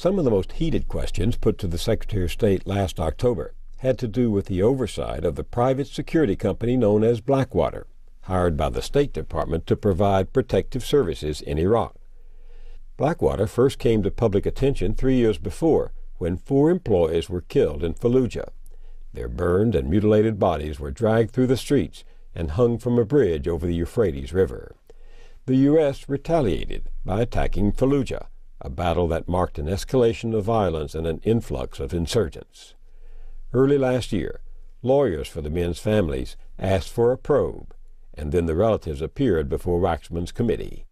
Some of the most heated questions put to the Secretary of State last October had to do with the oversight of the private security company known as Blackwater, hired by the State Department to provide protective services in Iraq. Blackwater first came to public attention 3 years before, when 4 employees were killed in Fallujah. Their burned and mutilated bodies were dragged through the streets and hung from a bridge over the Euphrates River. The U.S. retaliated by attacking Fallujah, a battle that marked an escalation of violence and an influx of insurgents. Early last year, lawyers for the men's families asked for a probe, and then the relatives appeared before Waxman's committee.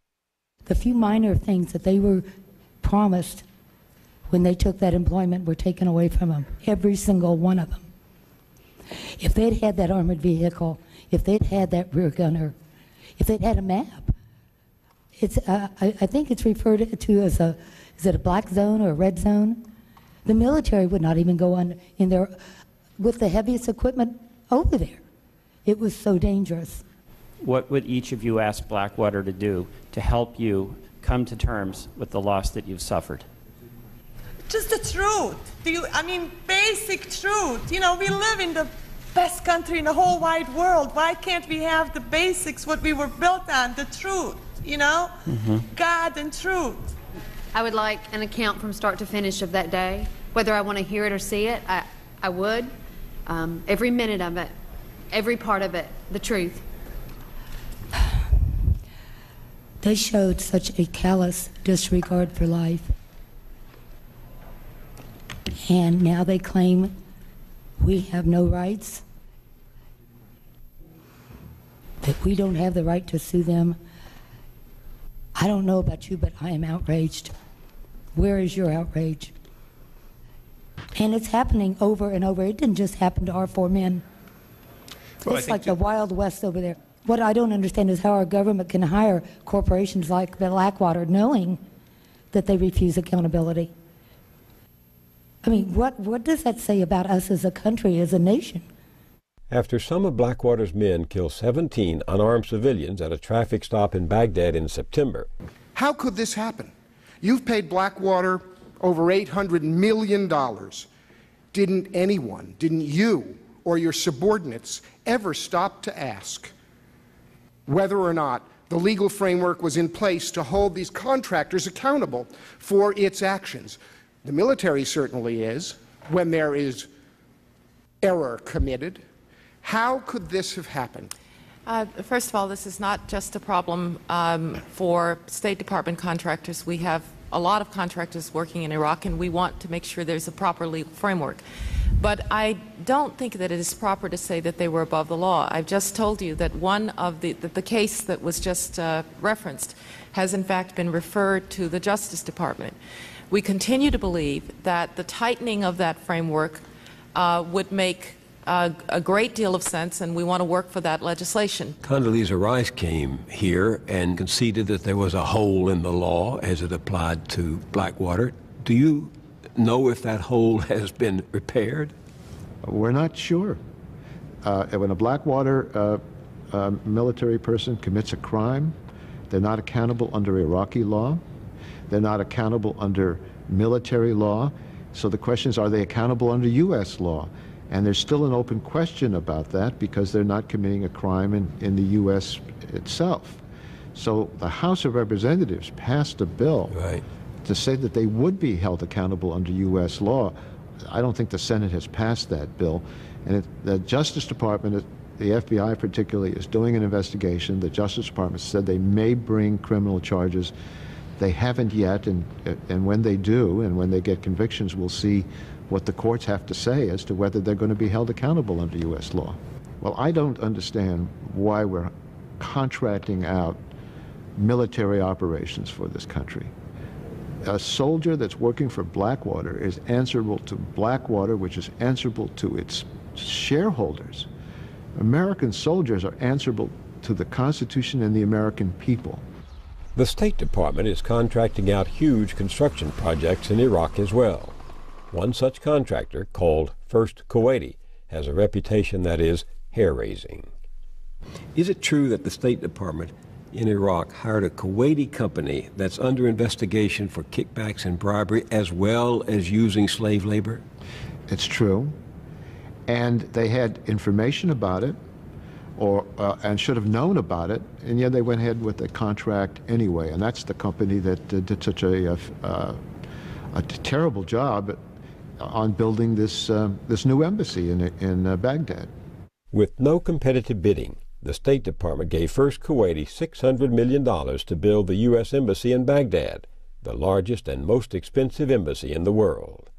The few minor things that they were promised when they took that employment were taken away from them, every single one of them. If they'd had that armored vehicle, if they'd had that rear gunner, if they'd had a map, I think it's referred to as is it a black zone or a red zone? The military would not even go in there with the heaviest equipment over there. It was so dangerous. What would each of you ask Blackwater to do to help you come to terms with the loss that you've suffered? Just the truth. Basic truth. We live in the best country in the whole wide world. Why can't we have the basics, what we were built on, the truth, God and truth. I would like an account from start to finish of that day. Whether I want to hear it or see it, I would. Every minute of it, every part of it, the truth. They showed such a callous disregard for life. And now they claim we have no rights, that we don't have the right to sue them. I don't know about you, but I am outraged. Where is your outrage? And it's happening over and over. It didn't just happen to our 4 men. Well, it's like the Wild West over there. What I don't understand is how our government can hire corporations like Blackwater knowing that they refuse accountability. What does that say about us as a country, as a nation? After some of Blackwater's men killed 17 unarmed civilians at a traffic stop in Baghdad in September. How could this happen? You've paid Blackwater over $800 million. Didn't anyone, didn't you or your subordinates ever stop to ask whether or not the legal framework was in place to hold these contractors accountable for its actions? The military certainly is, when there is error committed. How could this have happened? First of all, this is not just a problem for State Department contractors. We have a lot of contractors working in Iraq, and we want to make sure there's a proper legal framework. But I don't think that it is proper to say that they were above the law. I've just told you that one of the case that was just referenced has in fact been referred to the Justice Department. We continue to believe that the tightening of that framework would make a great deal of sense, and we want to work for that legislation. Condoleezza Rice came here and conceded that there was a hole in the law as it applied to Blackwater. Do you know if that hole has been repaired? We're not sure. When a Blackwater military person commits a crime, they're not accountable under Iraqi law. They're not accountable under military law. So the question is, are they accountable under U.S. law? And there's still an open question about that because they're not committing a crime in the U.S. itself. So the House of Representatives passed a bill to say that they would be held accountable under U.S. law. I don't think the Senate has passed that bill. And the Justice Department, the FBI particularly, is doing an investigation. The Justice Department said they may bring criminal charges. They haven't yet, and when they do, and when they get convictions, we'll see what the courts have to say as to whether they're going to be held accountable under U.S. law. Well, I don't understand why we're contracting out military operations for this country. A soldier that's working for Blackwater is answerable to Blackwater, which is answerable to its shareholders. American soldiers are answerable to the Constitution and the American people. The State Department is contracting out huge construction projects in Iraq as well. One such contractor, called First Kuwaiti, has a reputation that is hair-raising. Is it true that the State Department in Iraq hired a Kuwaiti company that's under investigation for kickbacks and bribery as well as using slave labor? It's true. And they had information about it, and should have known about it, and yet they went ahead with the contract anyway. And that's the company that did such a terrible job on building this new embassy in Baghdad. With no competitive bidding, the State Department gave First Kuwaiti $600 million to build the U.S. Embassy in Baghdad, the largest and most expensive embassy in the world.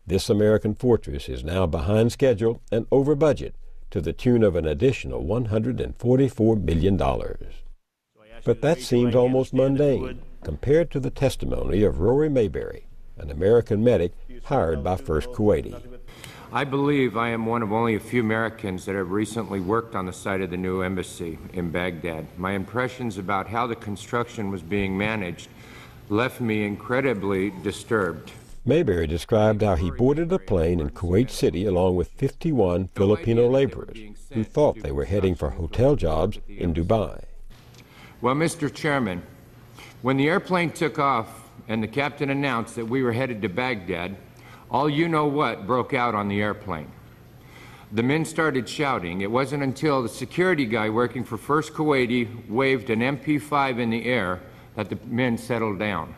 This American fortress is now behind schedule and over budget to the tune of an additional $144 million. But that seems almost mundane compared to the testimony of Rory Mayberry, an American medic hired by First Kuwaiti. I believe I am one of only a few Americans that have recently worked on the site of the new embassy in Baghdad. My impressions about how the construction was being managed left me incredibly disturbed. Mayberry described how he boarded a plane in Kuwait City along with 51 Filipino laborers who thought they were heading for hotel jobs in Dubai. Well, Mr. Chairman, when the airplane took off and the captain announced that we were headed to Baghdad, all you know what broke out on the airplane. The men started shouting. It wasn't until the security guy working for First Kuwaiti waved an MP5 in the air that the men settled down.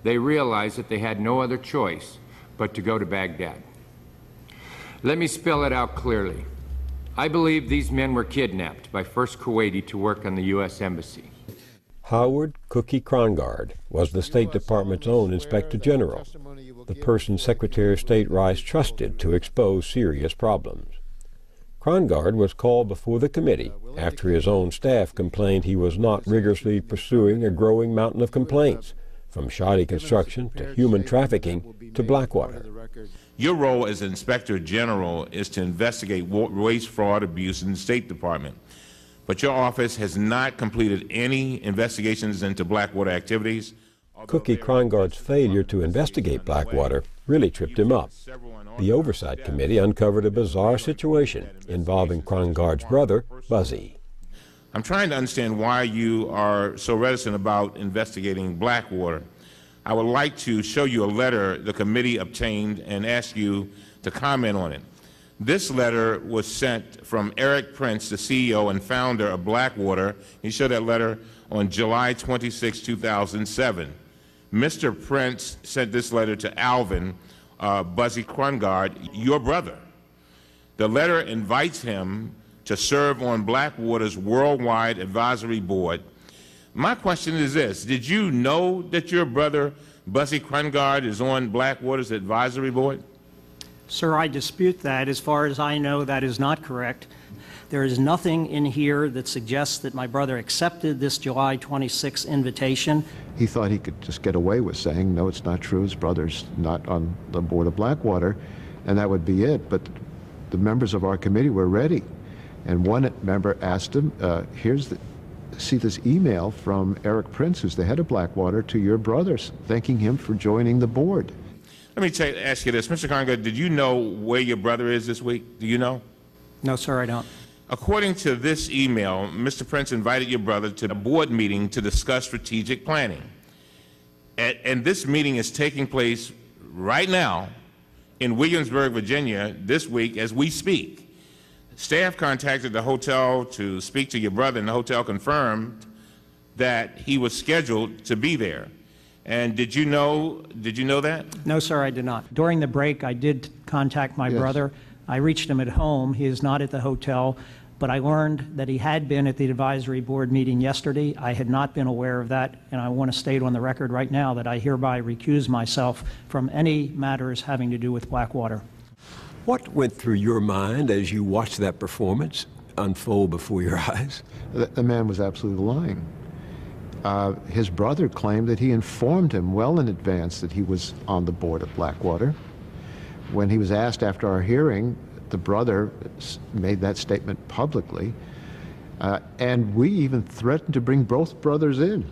They realized that they had no other choice but to go to Baghdad. Let me spell it out clearly. I believe these men were kidnapped by First Kuwaiti to work on the U.S. Embassy. Howard Cookie Krongard was the State Department's own Inspector General, the person Secretary of State Rice trusted to expose serious problems. Krongard was called before the committee after his own staff complained he was not rigorously pursuing a growing mountain of complaints, from shoddy construction to human trafficking to Blackwater. Your role as Inspector General is to investigate waste, fraud, abuse in the State Department. But your office has not completed any investigations into Blackwater activities. Cookie Krongard's failure to investigate Blackwater really tripped him up. The Oversight Committee uncovered a bizarre situation involving Krongard's brother, Buzzy. I'm trying to understand why you are so reticent about investigating Blackwater. I would like to show you a letter the committee obtained and ask you to comment on it. This letter was sent from Eric Prince, the CEO and founder of Blackwater. He showed that letter on July 26, 2007. Mr. Prince sent this letter to Alvin Buzzy Krongard, your brother. The letter invites him to serve on Blackwater's Worldwide Advisory Board. My question is this: did you know that your brother Buzzy Krongard is on Blackwater's Advisory Board? Sir, I dispute that. As far as I know, that is not correct. There is nothing in here that suggests that my brother accepted this July 26 invitation. He thought he could just get away with saying, no, it's not true, his brother's not on the board of Blackwater, and that would be it. But the members of our committee were ready. And one member asked him, see this email from Eric Prince, who's the head of Blackwater, to your brothers, thanking him for joining the board. Let me ask you this. Mr. Krongard, did you know where your brother is this week? Do you know? No, sir, I don't. According to this email, Mr. Prince invited your brother to a board meeting to discuss strategic planning. And this meeting is taking place right now in Williamsburg, Virginia, this week as we speak. Staff contacted the hotel to speak to your brother, and the hotel confirmed that he was scheduled to be there. And did you know that? No, sir, I did not. During the break, I did contact my brother. I reached him at home. He is not at the hotel, but I learned that he had been at the advisory board meeting yesterday. I had not been aware of that, and I want to state on the record right now that I hereby recuse myself from any matters having to do with Blackwater. What went through your mind as you watched that performance unfold before your eyes? The man was absolutely lying. His brother claimed that he informed him well in advance that he was on the board of Blackwater. When he was asked after our hearing, the brother made that statement publicly, and we even threatened to bring both brothers in